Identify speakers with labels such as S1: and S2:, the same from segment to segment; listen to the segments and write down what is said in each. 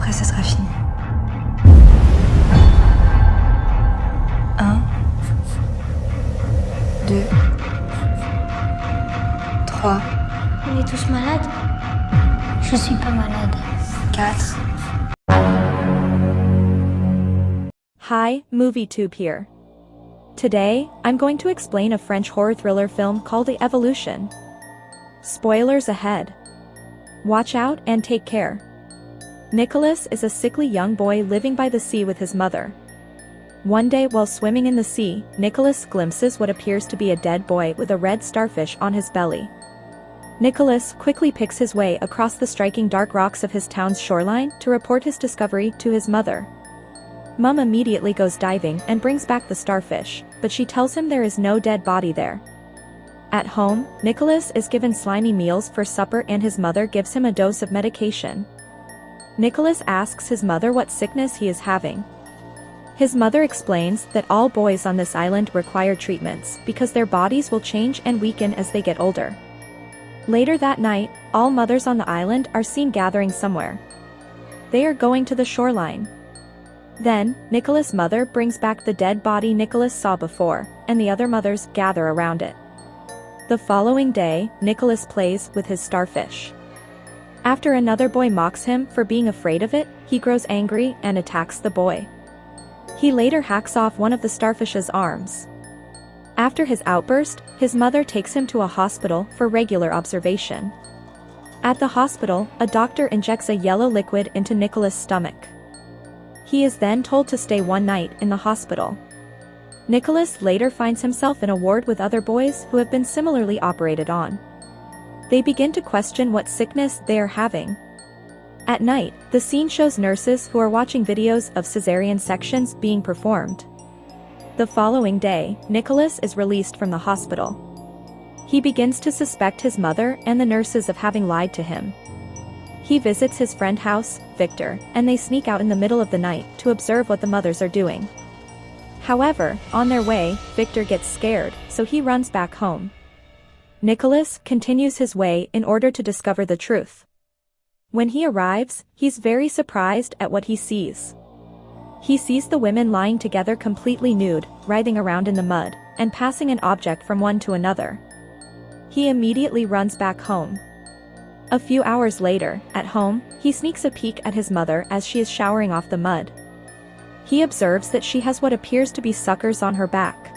S1: Après, ça sera fini. 1, 2, 3,
S2: On est tous malades? Je suis pas malade.
S1: 4.
S3: Hi, MovieTube here. Today, I'm going to explain a French horror thriller film called The Evolution. Spoilers ahead. Watch out and take care. Nicolas is a sickly young boy living by the sea with his mother. One day while swimming in the sea, Nicolas glimpses what appears to be a dead boy with a red starfish on his belly. Nicolas quickly picks his way across the striking dark rocks of his town's shoreline to report his discovery to his mother. Mum immediately goes diving and brings back the starfish, but she tells him there is no dead body there. At home, Nicolas is given slimy meals for supper and his mother gives him a dose of medication. Nicolas asks his mother what sickness he is having. His mother explains that all boys on this island require treatments because their bodies will change and weaken as they get older. Later that night, all mothers on the island are seen gathering somewhere. They are going to the shoreline. Then, Nicolas' mother brings back the dead body Nicolas saw before, and the other mothers gather around it. The following day, Nicolas plays with his starfish. After another boy mocks him for being afraid of it, he grows angry and attacks the boy. He later hacks off one of the starfish's arms. After his outburst, his mother takes him to a hospital for regular observation. At the hospital, a doctor injects a yellow liquid into Nicolas' stomach. He is then told to stay one night in the hospital. Nicolas later finds himself in a ward with other boys who have been similarly operated on. They begin to question what sickness they are having. At night, the scene shows nurses who are watching videos of cesarean sections being performed. The following day, Nicolas is released from the hospital. He begins to suspect his mother and the nurses of having lied to him. He visits his friend's house, Victor, and they sneak out in the middle of the night to observe what the mothers are doing. However, on their way, Victor gets scared, so he runs back home. Nicolas continues his way in order to discover the truth. When he arrives, he's very surprised at what he sees. He sees the women lying together completely nude, writhing around in the mud, and passing an object from one to another. He immediately runs back home. A few hours later, at home, he sneaks a peek at his mother as she is showering off the mud. He observes that she has what appears to be suckers on her back.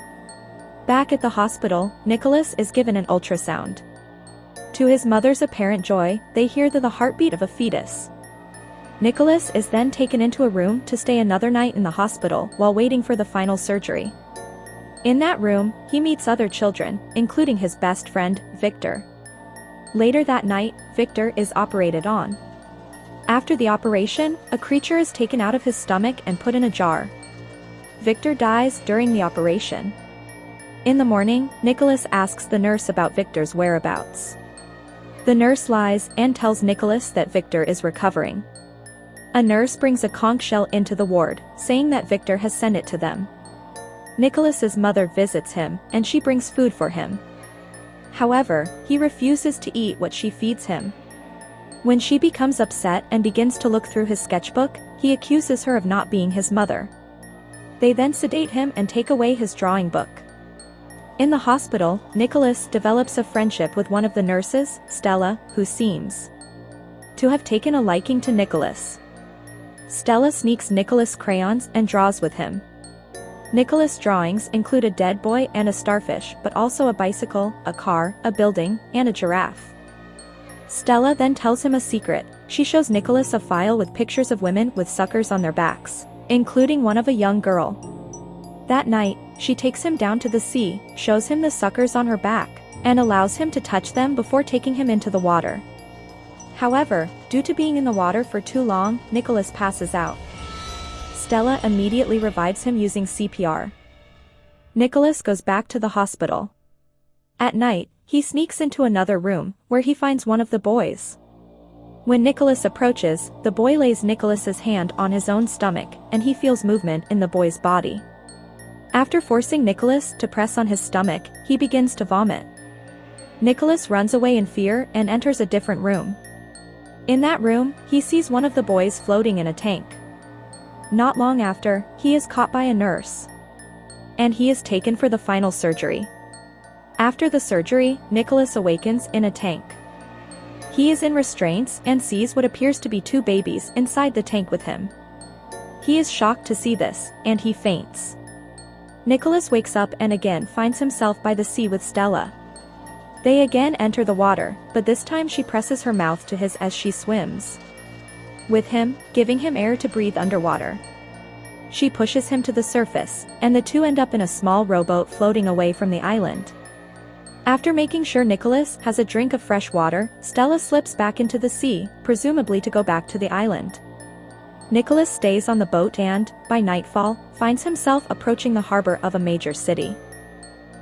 S3: Back at the hospital, Nicolas is given an ultrasound. To his mother's apparent joy, they hear the heartbeat of a fetus. Nicolas is then taken into a room to stay another night in the hospital while waiting for the final surgery. In that room, he meets other children, including his best friend, Victor. Later that night, Victor is operated on. After the operation, a creature is taken out of his stomach and put in a jar. Victor dies during the operation. In the morning, Nicolas asks the nurse about Victor's whereabouts. The nurse lies and tells Nicolas that Victor is recovering. A nurse brings a conch shell into the ward, saying that Victor has sent it to them. Nicolas's mother visits him, and she brings food for him. However, he refuses to eat what she feeds him. When she becomes upset and begins to look through his sketchbook, he accuses her of not being his mother. They then sedate him and take away his drawing book. In the hospital, Nicolas develops a friendship with one of the nurses, Stella, who seems to have taken a liking to Nicolas. Stella sneaks Nicolas' crayons and draws with him. Nicolas' drawings include a dead boy and a starfish, but also a bicycle, a car, a building, and a giraffe. Stella then tells him a secret. She shows Nicolas a file with pictures of women with suckers on their backs, including one of a young girl. That night, she takes him down to the sea, shows him the suckers on her back, and allows him to touch them before taking him into the water. However, due to being in the water for too long, Nicolas passes out. Stella immediately revives him using CPR. Nicolas goes back to the hospital. At night, he sneaks into another room, where he finds one of the boys. When Nicolas approaches, the boy lays Nicolas's hand on his own stomach, and he feels movement in the boy's body. After forcing Nicolas to press on his stomach, he begins to vomit. Nicolas runs away in fear and enters a different room. In that room, he sees one of the boys floating in a tank. Not long after, he is caught by a nurse. And he is taken for the final surgery. After the surgery, Nicolas awakens in a tank. He is in restraints and sees what appears to be two babies inside the tank with him. He is shocked to see this, and he faints. Nicolas wakes up and again finds himself by the sea with Stella. They again enter the water, but this time she presses her mouth to his as she swims with him, giving him air to breathe underwater. She pushes him to the surface, and the two end up in a small rowboat floating away from the island. After making sure Nicolas has a drink of fresh water, Stella slips back into the sea, presumably to go back to the island. Nicolas stays on the boat and, by nightfall, finds himself approaching the harbor of a major city.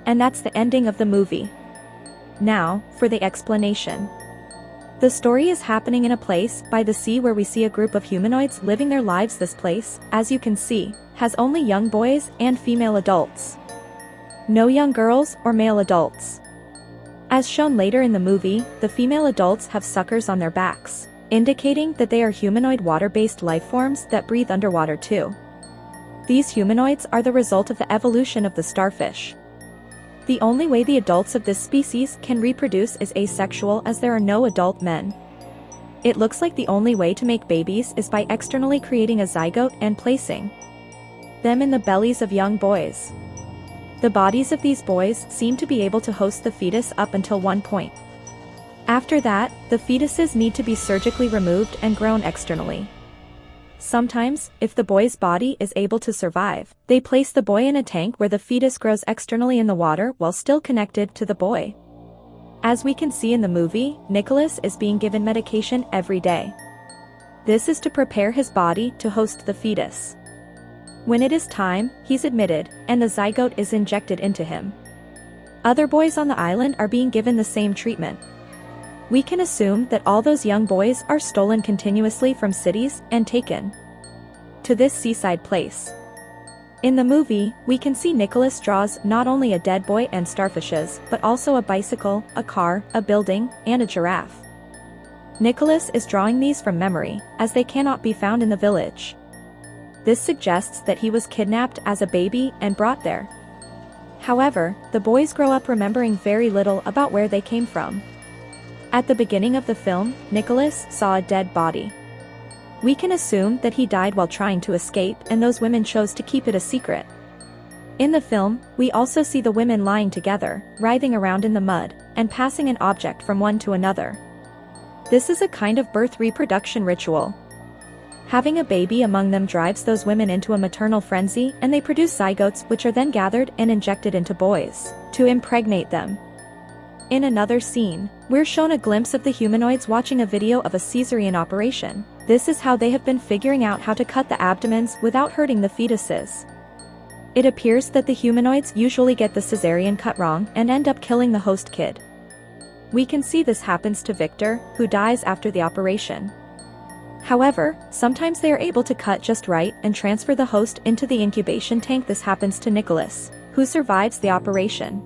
S3: And that's the ending of the movie. Now, for the explanation. The story is happening in a place by the sea where we see a group of humanoids living their lives. This place, as you can see, has only young boys and female adults. No young girls or male adults. As shown later in the movie, the female adults have suckers on their backs, indicating that they are humanoid water-based life forms that breathe underwater too. These humanoids are the result of the evolution of the starfish. The only way the adults of this species can reproduce is asexual, as there are no adult men. It looks like the only way to make babies is by externally creating a zygote and placing them in the bellies of young boys. The bodies of these boys seem to be able to host the fetus up until one point. After that, the fetuses need to be surgically removed and grown externally. Sometimes, if the boy's body is able to survive, they place the boy in a tank where the fetus grows externally in the water while still connected to the boy. As we can see in the movie, Nicolas is being given medication every day. This is to prepare his body to host the fetus. When it is time, he's admitted, and the zygote is injected into him. Other boys on the island are being given the same treatment. We can assume that all those young boys are stolen continuously from cities and taken to this seaside place. In the movie, we can see Nicolas draws not only a dead boy and starfishes, but also a bicycle, a car, a building, and a giraffe. Nicolas is drawing these from memory, as they cannot be found in the village. This suggests that he was kidnapped as a baby and brought there. However, the boys grow up remembering very little about where they came from. At the beginning of the film, Nicolas saw a dead body. We can assume that he died while trying to escape, and those women chose to keep it a secret. In the film, we also see the women lying together, writhing around in the mud, and passing an object from one to another. This is a kind of birth reproduction ritual. Having a baby among them drives those women into a maternal frenzy, and they produce zygotes which are then gathered and injected into boys to impregnate them. In another scene, we're shown a glimpse of the humanoids watching a video of a cesarean operation. This is how they have been figuring out how to cut the abdomens without hurting the fetuses. It appears that the humanoids usually get the cesarean cut wrong and end up killing the host kid. We can see this happens to Victor, who dies after the operation. However, sometimes they are able to cut just right and transfer the host into the incubation tank. This happens to Nicolas, who survives the operation.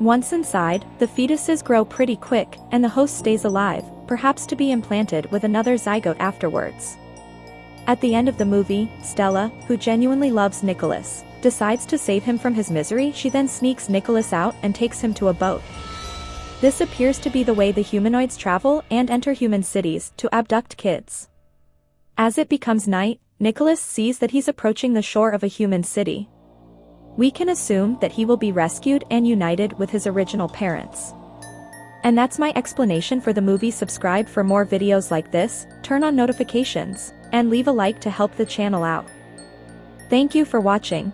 S3: Once inside, the fetuses grow pretty quick, and the host stays alive, perhaps to be implanted with another zygote afterwards. At the end of the movie, Stella, who genuinely loves Nicolas, decides to save him from his misery. She then sneaks Nicolas out and takes him to a boat. This appears to be the way the humanoids travel and enter human cities to abduct kids. As it becomes night, Nicolas sees that he's approaching the shore of a human city. We can assume that he will be rescued and united with his original parents. And that's my explanation for the movie. Subscribe for more videos like this, turn on notifications, and leave a like to help the channel out. Thank you for watching.